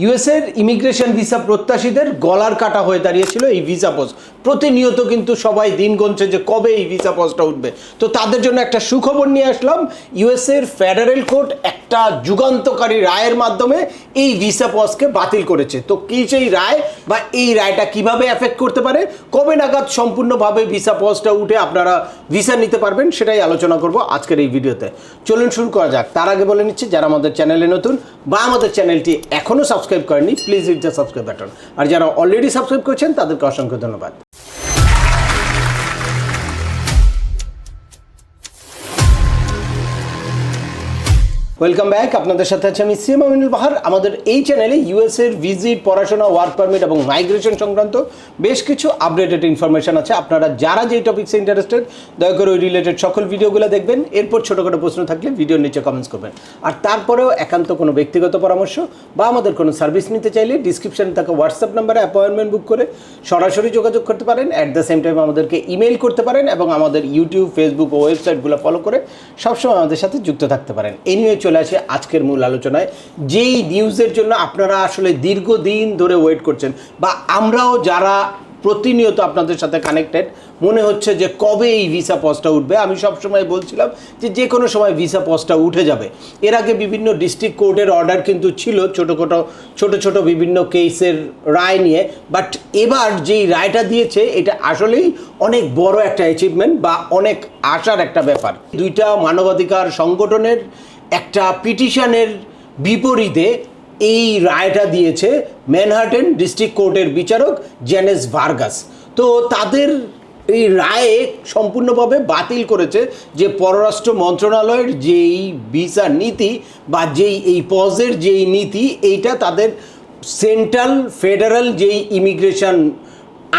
ইউএসের immigration visa প্রত্যাশীদের গলার কাটা হয়ে দাঁড়িয়েছিল এই ভিসা পজ। প্রতিনিয়ত কিন্তু সবাই দিন গুনছে যে কবে এই ভিসা পজটা উঠবে। তো তাদের জন্য একটা সুখবর নিয়ে আসলাম। ইউএসের ফেডারেল কোর্ট একটা যুগান্তকারী রায়ের মাধ্যমে এই ভিসা পজকে বাতিল করেছে। তো কি সেই রায় বা এই রায়টা কিভাবে এফেক্ট করতে পারে, কবে নাগাদ সম্পূর্ণভাবে ভিসা পজটা উঠে আপনারা ভিসা নিতে পারবেন, সেটাই আলোচনা করব আজকের এই ভিডিওতে। চলুন শুরু করা যাক। তার আগে বলে নিচ্ছি, যারা আমাদের চ্যানেলে নতুন বা আমাদের চ্যানেলটি এখনও সাবস্ক্রাইব করেনি, please hit the subscribe button. আর যারা অলরেডি সাবস্ক্রাইব করেছেন তাদেরকে অসংখ্য ধন্যবাদ। Welcome back. আপনাদের সাথে আছে আমি সিএম আমিনুল বাহার। আমাদের এই চ্যানেলে ইউএসের ভিজিট, পড়াশোনা, ওয়ার্ক পারমিট এবং মাইগ্রেশন সংক্রান্ত বেশ কিছু আপডেটেড ইনফরমেশন আছে। আপনারা যারা যেই টপিক্সে ইন্টারেস্টেড, দয়া করে ওই রিলেটেড সকল ভিডিওগুলো দেখবেন। এরপর ছোটোখাটো প্রশ্ন থাকলে ভিডিওর নিচে কমেন্টস করবেন। আর তারপরেও একান্ত কোনো ব্যক্তিগত পরামর্শ বা আমাদের কোনো সার্ভিস নিতে চাইলে ডিসক্রিপশানে থাকা হোয়াটসঅ্যাপ নাম্বারে অ্যাপয়েন্টমেন্ট বুক করে সরাসরি যোগাযোগ করতে পারেন। অ্যাট দ্য সেম টাইম আমাদেরকে ইমেল করতে পারেন এবং আমাদের ইউটিউব, ফেসবুক ও ওয়েবসাইটগুলো ফলো করে সবসময় আমাদের সাথে যুক্ত থাকতে পারেন। এই নিয়ে চলে আসে আজকের মূল আলোচনায়। যেই নিউজের জন্য আপনারা আসলে দীর্ঘদিন ধরে ওয়েট করছেন বা আমরাও যারা প্রতিনিয়ত আপনাদের সাথে কানেক্টেড, মনে হচ্ছে যে কবে এই ভিসা পজটা উঠবে। আমি সবসময় বলছিলাম যে কোনো সময় ভিসা পজটা উঠে যাবে। এর আগে বিভিন্ন ডিস্ট্রিক্ট কোর্টের অর্ডার কিন্তু ছিল ছোট ছোট বিভিন্ন কেসের রায় নিয়ে, বাট এবার যেই রায়টা দিয়েছে এটা আসলেই অনেক বড় একটা অ্যাচিভমেন্ট বা অনেক আশার একটা ব্যাপার। দুইটা মানবাধিকার সংগঠনের একটা পিটিশনের বিপরীতে এই রায়টা দিয়েছে ম্যানহাটন ডিস্ট্রিক্ট কোর্টের বিচারক জেনেস ভার্গাস। তো তাদের এই রায়ে সম্পূর্ণভাবে বাতিল করেছে যে পররাষ্ট্র মন্ত্রণালয়ের যেই ভিসা নীতি বা যেই এই পজের যেই নীতি, এইটা তাদের সেন্ট্রাল ফেডারেল যেই ইমিগ্রেশন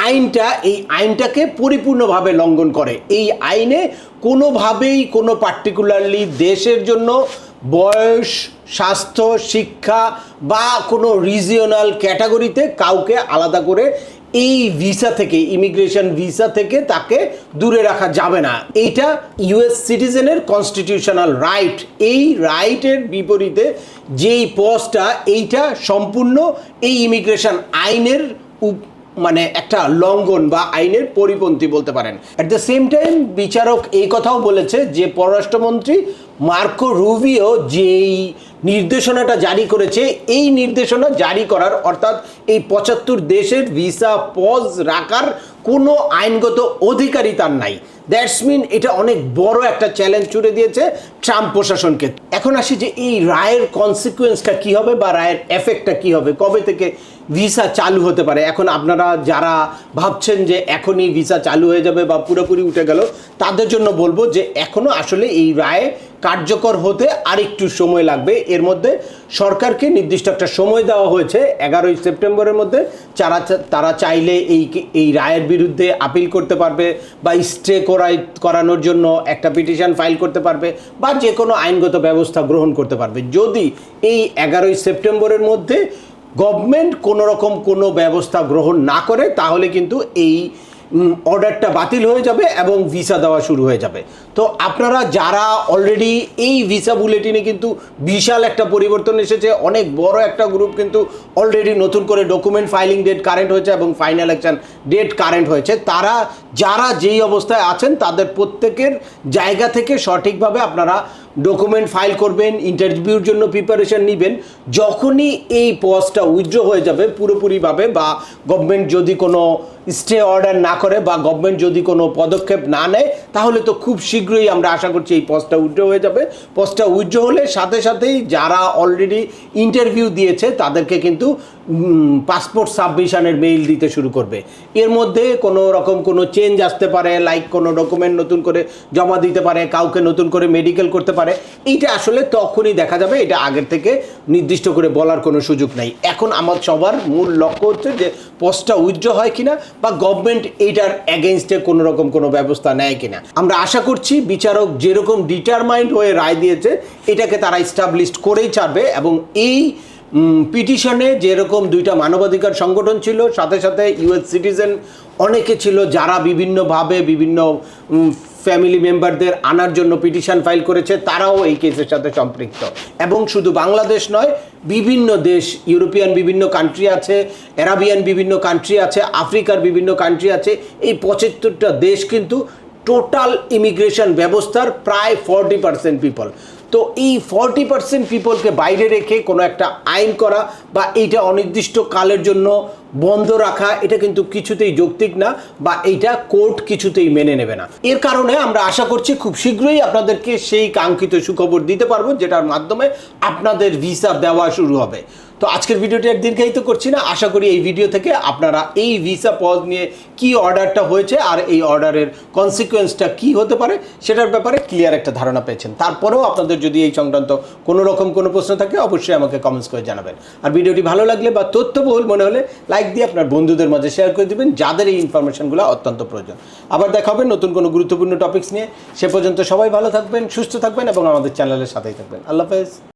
আইনটা, এই আইনটাকে পরিপূর্ণভাবে লঙ্ঘন করে। এই আইনে কোনোভাবেই কোনো পার্টিকুলারলি দেশের জন্য বয়স, স্বাস্থ্য, শিক্ষা বা কোনো রিজিওনাল ক্যাটাগরিতে কাউকে আলাদা করে এই ভিসা থেকে, ইমিগ্রেশন ভিসা থেকে তাকে দূরে রাখা যাবে না। এইটা ইউএস সিটিজেনের কনস্টিটিউশনাল রাইট। এই রাইটের বিপরীতে যেই পজটা, এইটা সম্পূর্ণ এই ইমিগ্রেশন আইনের মানে একটা লঙ্ঘন বা আইনের পরিপন্থী বলতে পারেন। অ্যাট দ্য সেম টাইম বিচারক এই কথাও বলেছে যে পররাষ্ট্রমন্ত্রী মার্কো রুবিও যেই নির্দেশনাটা জারি করেছে, এই নির্দেশনা জারি করার অর্থাৎ এই ৭৫ দেশের ভিসা পজ রাখার কোনো আইনগত অধিকারই তার নাই। দ্যাটস মিন এটা অনেক বড় একটা চ্যালেঞ্জ ছুড়ে দিয়েছে ট্রাম্প প্রশাসনকে। এখন আসি যে এই রায়ের কনসিকুয়েন্সটা কী হবে বা রায়ের এফেক্টটা কী হবে, কবে থেকে ভিসা চালু হতে পারে। এখন আপনারা যারা ভাবছেন যে এখনই ভিসা চালু হয়ে যাবে বা পুরোপুরি উঠে গেল, তাদের জন্য বলবো যে এখনও আসলে এই রায় কার্যকর হতে আরেকটু সময় লাগবে। এর মধ্যে সরকারকে নির্দিষ্ট একটা সময় দেওয়া হয়েছে 11ই সেপ্টেম্বরের মধ্যে। তারা চাইলে এই রায়ের বিরুদ্ধে আপিল করতে পারবে বা স্টে করানোর জন্য একটা পিটিশন ফাইল করতে পারবে বা যে কোনো আইনগত ব্যবস্থা গ্রহণ করতে পারবে। যদি এই 11ই সেপ্টেম্বরের মধ্যে গভর্নমেন্ট কোনো রকম কোনো ব্যবস্থা গ্রহণ না করে, তাহলে কিন্তু এই অর্ডারটা বাতিল হয়ে যাবে এবং ভিসা দেওয়া শুরু হয়ে যাবে। তো আপনারা যারা অলরেডি এই ভিসা বুলেটিনে কিন্তু বিশাল একটা পরিবর্তন এসেছে, অনেক বড় একটা গ্রুপ কিন্তু অলরেডি নতুন করে ডকুমেন্ট ফাইলিং ডেট কারেন্ট হয়েছে এবং ফাইনাল অ্যাকশন ডেট কারেন্ট হয়েছে। তারা যারা যেই অবস্থায় আছেন তাদের প্রত্যেকের জায়গা থেকে সঠিকভাবে আপনারা ডকুমেন্ট ফাইল করবেন, ইন্টারভিউর জন্য প্রিপারেশন নেবেন। যখনই এই পজটা উইথড্র হয়ে যাবে পুরোপুরিভাবে বা গভর্নমেন্ট যদি কোনো স্টে অর্ডার না করে বা গভর্নমেন্ট যদি কোনো পদক্ষেপ না নেয়, তাহলে তো খুব শীঘ্রই আমরা আশা করছি এই পজটা উইথড্র হয়ে যাবে। পজটা উইথড্র হলে সাথে সাথেই যারা অলরেডি ইন্টারভিউ দিয়েছে তাদেরকে কিন্তু পাসপোর্ট সাবমিশনের মেইল দিতে শুরু করবে। এর মধ্যে কোনো রকম কোনো চেঞ্জ আসতে পারে, লাইক কোনো ডকুমেন্ট নতুন করে জমা দিতে পারে, কাউকে নতুন করে মেডিকেল করতে পারে। এইটা আসলে তখনই দেখা যাবে, এটা আগের থেকে নির্দিষ্ট করে বলার কোনো সুযোগ নাই। এখন আমার সবার মূল লক্ষ্য হচ্ছে যে পজটা উইথড্র হয় কিনা বা গভর্নমেন্ট এইটার এগেনস্টে কোনো রকম কোনো ব্যবস্থা নেয় কিনা। আমরা আশা করছি বিচারক যেরকম ডিটারমাইন্ড হয়ে রায় দিয়েছে, এটাকে তারা এস্টাবলিশড করেই ছাড়বে। এবং এই পিটিশনে যেরকম দুইটা মানবাধিকার সংগঠন ছিল, সাথে সাথে ইউএস সিটিজেন অনেকে ছিল যারা বিভিন্নভাবে বিভিন্ন ফ্যামিলি মেম্বারদের আনার জন্য পিটিশন ফাইল করেছে, তারাও এই কেসের সাথে সম্পৃক্ত। এবং শুধু বাংলাদেশ নয়, বিভিন্ন দেশ, ইউরোপিয়ান বিভিন্ন কান্ট্রি আছে, অ্যারাবিয়ান বিভিন্ন কান্ট্রি আছে, আফ্রিকার বিভিন্ন কান্ট্রি আছে। এই 75টা দেশ কিন্তু টোটাল ইমিগ্রেশন ব্যবস্থার প্রায় 40% পিপল। তো এই 40% পিপলকে বাইরে রেখে কোনো একটা আইন করা বা এইটা অনির্দিষ্ট কালের জন্য বন্ধ রাখা, এটা কিন্তু কিছুতেই যৌক্তিক না, বা এইটা কোর্ট কিছুতেই মেনে নেবে না। এর কারণে আমরা আশা করছি খুব শীঘ্রই আপনাদেরকে সেই কাঙ্ক্ষিত সুখবর দিতে পারবো, যেটার মাধ্যমে আপনাদের ভিসা দেওয়া শুরু হবে। তো আজকের ভিডিওটি আর দীর্ঘায়িত করছি না। আশা করি এই ভিডিও থেকে আপনারা এই ভিসা পজ নিয়ে কি অর্ডারটা হয়েছে আর এই অর্ডারের কনসিকুয়েন্সটা কি হতে পারে সেটার ব্যাপারে ক্লিয়ার একটা ধারণা পেয়েছেন। তারপরেও আপনাদের যদি এই সংক্রান্ত কোনো রকম কোনো প্রশ্ন থাকে অবশ্যই আমাকে কমেন্টস করে জানাবেন। আর ভিডিওটি ভালো লাগলে বা তথ্যবহুল মনে হলে লাইক দিয়ে আপনার বন্ধুদের মাঝে শেয়ার করে দিবেন, যাদের এই ইনফরমেশনগুলো অত্যন্ত প্রয়োজন। আবার দেখা হবে নতুন কোনো গুরুত্বপূর্ণ টপিকস নিয়ে। সে পর্যন্ত সবাই ভালো থাকবেন, সুস্থ থাকবেন এবং আমাদের চ্যানেলের সাথেই থাকবেন। আল্লাহ হাফেজ।